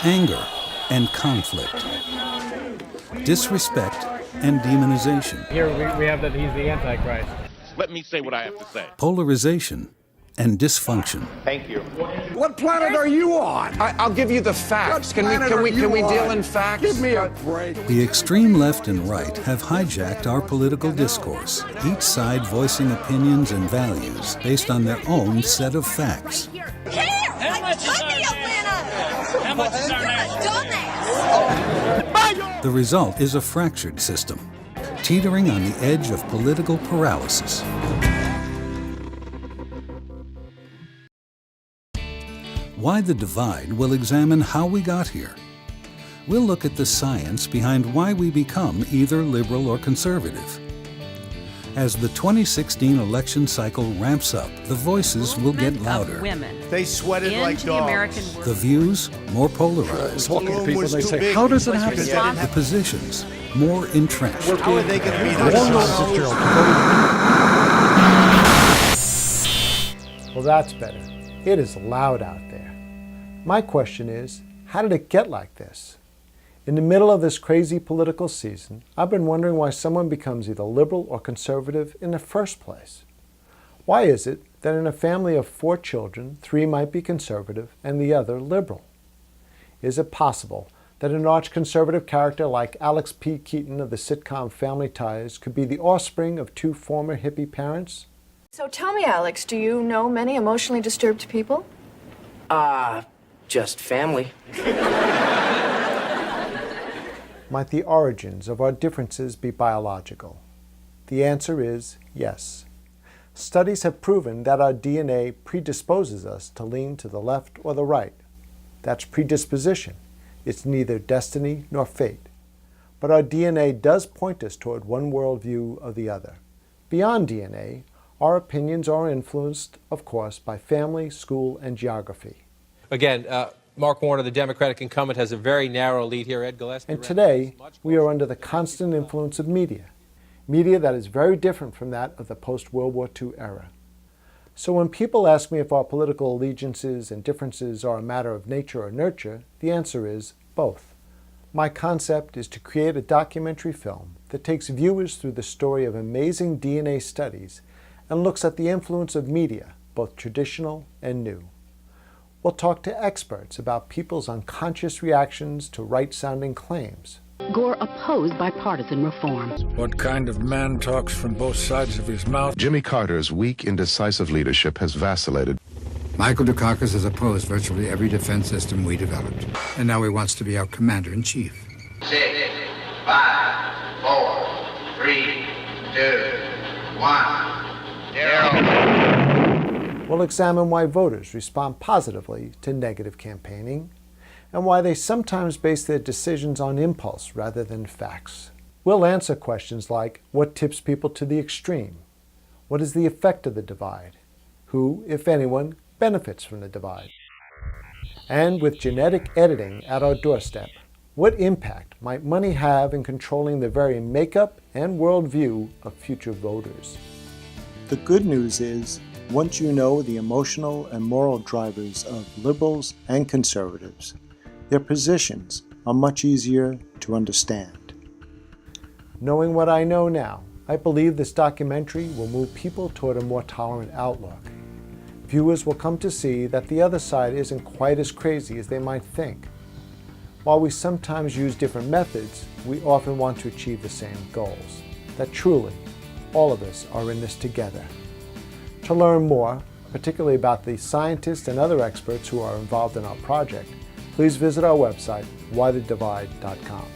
anger and conflict, disrespect and demonization. Here we have that he's the Antichrist. Let me say what I have to say. Polarization and dysfunction. Thank you. What planet are you on? I'll give you the facts. Can we deal in facts? Give me a break. The extreme left and right have hijacked our political discourse, each side voicing opinions and values based on their own set of facts. Here! How much is How much is our dumbass! The result is a fractured system, teetering on the edge of political paralysis. Why the Divide will examine how we got here. We'll look at the science behind why we become either liberal or conservative. As the 2016 election cycle ramps up, the voices will get louder. They sweated like dogs. The views more polarized. Talking to people, they say, how does it happen? The positions more entrenched. How are they going to be Well, that's better. It is loud out there. My question is, how did it get like this? In the middle of this crazy political season, I've been wondering why someone becomes either liberal or conservative in the first place. Why is it that in a family of 4 children, 3 might be conservative and the other liberal? Is it possible that an arch-conservative character like Alex P. Keaton of the sitcom Family Ties could be the offspring of 2 former hippie parents? So tell me, Alex, do you know many emotionally disturbed people? Just family. Might the origins of our differences be biological? The answer is yes. Studies have proven that our DNA predisposes us to lean to the left or the right. That's predisposition. It's neither destiny nor fate. But our DNA does point us toward one worldview or the other. Beyond DNA, our opinions are influenced, of course, by family, school, and geography. Again, Mark Warner, the Democratic incumbent, has a very narrow lead here. Ed Gillespie. And today, we are under the constant influence of media that is very different from that of the post-World War II era. So when people ask me if our political allegiances and differences are a matter of nature or nurture, the answer is both. My concept is to create a documentary film that takes viewers through the story of amazing DNA studies and looks at the influence of media, both traditional and new. We'll talk to experts about people's unconscious reactions to right-sounding claims. Gore opposed bipartisan reform. What kind of man talks from both sides of his mouth? Jimmy Carter's weak, indecisive leadership has vacillated. Michael Dukakis has opposed virtually every defense system we developed. And now he wants to be our commander-in-chief. 6, 5, 4, 3, 2, 1, 0. We'll examine why voters respond positively to negative campaigning and why they sometimes base their decisions on impulse rather than facts. We'll answer questions like, what tips people to the extreme? What is the effect of the divide? Who, if anyone, benefits from the divide? And with genetic editing at our doorstep, what impact might money have in controlling the very makeup and worldview of future voters? The good news is, once you know the emotional and moral drivers of liberals and conservatives, their positions are much easier to understand. Knowing what I know now, I believe this documentary will move people toward a more tolerant outlook. Viewers will come to see that the other side isn't quite as crazy as they might think. While we sometimes use different methods, we often want to achieve the same goals. That truly, all of us are in this together. To learn more, particularly about the scientists and other experts who are involved in our project, please visit our website, whythedivide.com.